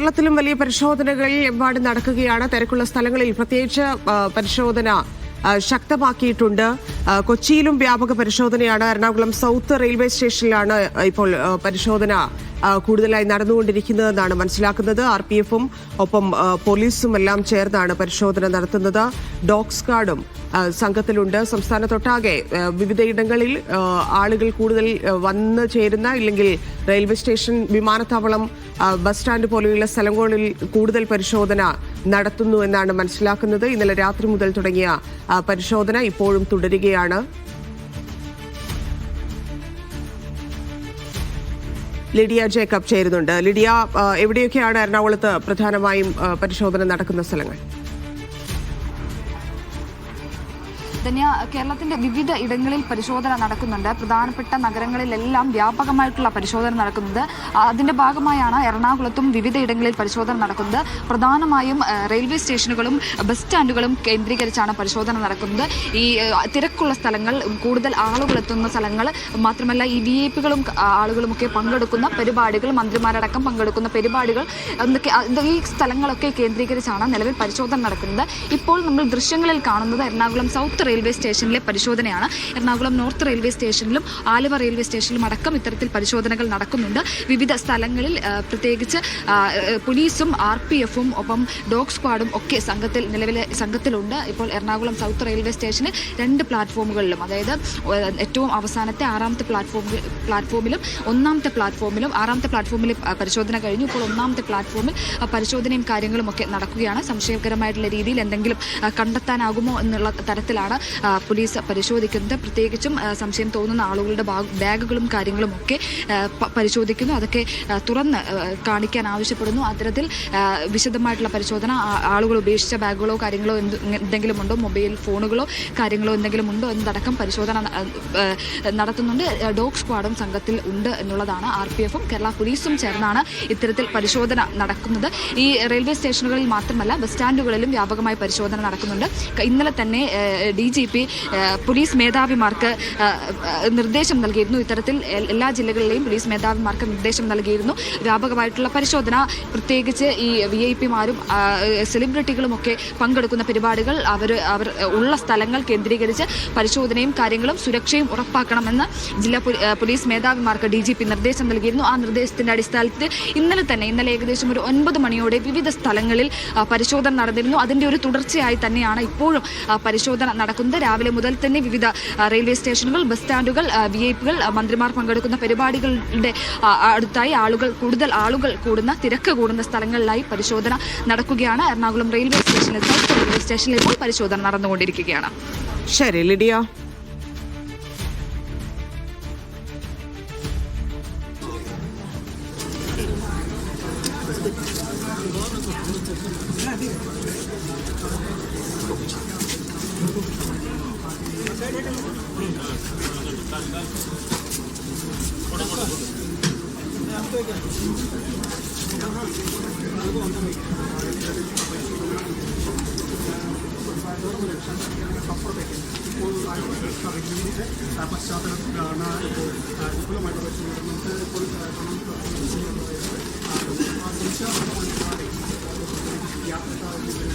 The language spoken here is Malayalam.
കേരളത്തിലും വലിയ പരിശോധനകൾ എമ്പാടും നടക്കുകയാണ്. തിരക്കുള്ള സ്ഥലങ്ങളിൽ പ്രത്യേകിച്ച് പരിശോധന ശക്തമാക്കിയിട്ടുണ്ട്. കൊച്ചിയിലും വ്യാപക പരിശോധനയാണ്. എറണാകുളം സൗത്ത് റെയിൽവേ സ്റ്റേഷനിലാണ് ഇപ്പോൾ പരിശോധന കൂടുതലായി നടന്നുകൊണ്ടിരിക്കുന്നതെന്നാണ് മനസ്സിലാക്കുന്നത്. RPF-ഉം ഒപ്പം പോലീസും എല്ലാം ചേർന്നാണ് പരിശോധന നടത്തുന്നത്. ഡോഗ് സ്ക്വാഡും സംഘത്തിലുണ്ട്. സംസ്ഥാനത്തൊട്ടാകെ വിവിധയിടങ്ങളിൽ ആളുകൾ കൂടുതൽ വന്നു ചേരുന്ന, ഇല്ലെങ്കിൽ റെയിൽവേ സ്റ്റേഷൻ, വിമാനത്താവളം, ബസ് സ്റ്റാൻഡ് പോലെയുള്ള സ്ഥലങ്ങളിൽ കൂടുതൽ പരിശോധന നടത്തുന്നു എന്നാണ് മനസ്സിലാക്കുന്നത്. ഇന്നലെ രാത്രി മുതൽ തുടങ്ങിയ പരിശോധന ഇപ്പോഴും തുടരുകയാണ്. ലിഡിയ ജേക്കബ് ചേരുന്നുണ്ട്. ലിഡിയ, എവിടെയൊക്കെയാണ് എറണാകുളത്ത് പ്രധാനമായും പരിശോധന നടക്കുന്ന സ്ഥലങ്ങൾ? കേരളത്തിന്റെ വിവിധ ഇടങ്ങളിൽ പരിശോധന നടക്കുന്നുണ്ട്. പ്രധാനപ്പെട്ട നഗരങ്ങളിലെല്ലാം വ്യാപകമായിട്ടുള്ള പരിശോധന നടക്കുന്നുണ്ട്. അതിന്റെ ഭാഗമായാണ് എറണാകുളത്തും വിവിധ ഇടങ്ങളിൽ പരിശോധന നടക്കുന്നത്. പ്രധാനമായും റെയിൽവേ സ്റ്റേഷനുകളും ബസ് സ്റ്റാൻഡുകളും കേന്ദ്രീകരിച്ചാണ് പരിശോധന നടക്കുന്നത്. ഈ തിരക്കുള്ള സ്ഥലങ്ങൾ, കൂടുതൽ ആളുകൾ എത്തുന്ന സ്ഥലങ്ങൾ, മാത്രമല്ല ഈ VIP-കളും ആളുകളുമൊക്കെ പങ്കെടുക്കുന്ന പരിപാടികൾ, മന്ത്രിമാരടക്കം പങ്കെടുക്കുന്ന പരിപാടികൾ, ഈ സ്ഥലങ്ങളൊക്കെ കേന്ദ്രീകരിച്ചാണ് നിലവിൽ പരിശോധന നടക്കുന്നത്. ഇപ്പോൾ നമ്മൾ ദൃശ്യങ്ങളിൽ കാണുന്നത് എറണാകുളം സൗത്ത് റെയിൽവേ സ്റ്റേഷനിലെ പരിശോധനയാണ്. എറണാകുളം നോർത്ത് റെയിൽവേ സ്റ്റേഷനിലും ആലുവ റെയിൽവേ സ്റ്റേഷനിലും അടക്കം ഇത്തരത്തിൽ പരിശോധനകൾ നടക്കുന്നുണ്ട്. വിവിധ സ്ഥലങ്ങളിൽ പ്രത്യേകിച്ച് പോലീസും RPF-ഉം ഒപ്പം ഡോഗ് സ്ക്വാഡും ഒക്കെ നിലവിലെ സംഘത്തിലുണ്ട്. ഇപ്പോൾ എറണാകുളം സൗത്ത് റെയിൽവേ സ്റ്റേഷന് 2 പ്ലാറ്റ്ഫോമുകളിലും, അതായത് ഏറ്റവും അവസാനത്തെ 6ാമത്തെ പ്ലാറ്റ്ഫോമിലും 1ാമത്തെ പ്ലാറ്റ്ഫോമിലും, 6ാമത്തെ പ്ലാറ്റ്ഫോമിൽ പരിശോധന കഴിഞ്ഞു. ഇപ്പോൾ 1ാമത്തെ പ്ലാറ്റ്ഫോമിൽ പരിശോധനയും കാര്യങ്ങളും ഒക്കെ നടക്കുകയാണ്. സംശയകരമായിട്ടുള്ള രീതിയിൽ എന്തെങ്കിലും കണ്ടെത്താനാകുമോ എന്നുള്ള തരത്തിലാണ് പോലീസ് പരിശോധിക്കുന്നത്. പ്രത്യേകിച്ചും സംശയം തോന്നുന്ന ആളുകളുടെ ബാഗുകളും കാര്യങ്ങളും ഒക്കെ പരിശോധിക്കുന്നു. അതൊക്കെ തുറന്ന് കാണിക്കാൻ ആവശ്യപ്പെടുന്നു. അത്തരത്തിൽ വിശദമായിട്ടുള്ള പരിശോധന, ആളുകൾ ഉപേക്ഷിച്ച ബാഗുകളോ കാര്യങ്ങളോ എന്തെങ്കിലും ഉണ്ടോ, മൊബൈൽ ഫോണുകളോ കാര്യങ്ങളോ എന്തെങ്കിലും ഉണ്ടോ എന്നതടക്കം പരിശോധന നടത്തുന്നുണ്ട്. ഡോഗ് സ്ക്വാഡും സംഘത്തിൽ ഉണ്ട് എന്നുള്ളതാണ്. RPF-ഉം കേരള പോലീസും ചേർന്നാണ് ഇത്തരത്തിൽ പരിശോധന നടക്കുന്നത്. ഈ റെയിൽവേ സ്റ്റേഷനുകളിൽ മാത്രമല്ല, ബസ് സ്റ്റാൻഡുകളിലും വ്യാപകമായി പരിശോധന നടക്കുന്നുണ്ട്. ഇന്നലെ തന്നെ DGP പോലീസ് മേധാവിമാർക്ക് നിർദ്ദേശം നൽകിയിരുന്നു. ഇത്തരത്തിൽ എല്ലാ ജില്ലകളിലെയും പോലീസ് മേധാവിമാർക്ക് നിർദ്ദേശം നൽകിയിരുന്നു. വ്യാപകമായിട്ടുള്ള പരിശോധന, പ്രത്യേകിച്ച് ഈ VIP-മാരും സെലിബ്രിറ്റികളും ഒക്കെ പങ്കെടുക്കുന്ന പരിപാടികൾ, അവർ ഉള്ള സ്ഥലങ്ങൾ കേന്ദ്രീകരിച്ച് പരിശോധനയും കാര്യങ്ങളും സുരക്ഷയും ഉറപ്പാക്കണമെന്ന് ജില്ലാ പോലീസ് മേധാവിമാർക്ക് DGP നിർദ്ദേശം നൽകിയിരുന്നു. ആ നിർദ്ദേശത്തിന്റെ അടിസ്ഥാനത്തിൽ ഇന്നലെ ഏകദേശം ഒരു 9 മണിയോടെ വിവിധ സ്ഥലങ്ങളിൽ പരിശോധന നടന്നിരുന്നു. അതിന്റെ ഒരു തുടർച്ചയായി തന്നെയാണ് ഇപ്പോഴും പരിശോധന നടക്കുന്നത്. രാവിലെ മുതൽ തന്നെ വിവിധ റെയിൽവേ സ്റ്റേഷനുകൾ, ബസ് സ്റ്റാൻഡുകൾ, VIP-കൾ, മന്ത്രിമാർ പങ്കെടുക്കുന്ന പരിപാടികളുടെ അടുത്തായി കൂടുതൽ ആളുകൾ തിരക്ക് കൂടുന്ന സ്ഥലങ്ങളിലായി പരിശോധന നടക്കുകയാണ്. എറണാകുളം റെയിൽവേ സ്റ്റേഷനിൽ, സൗത്ത് റെയിൽവേ സ്റ്റേഷനിൽ ഇപ്പോൾ പരിശോധന നടന്നുകൊണ്ടിരിക്കുകയാണ്. ശരി ലിഡിയ. പശ്ചാത്തലത്തിലാണ് വിപുലമായിട്ട് പരിശോധിക്കുന്നത്. യാത്രക്കാരുടെ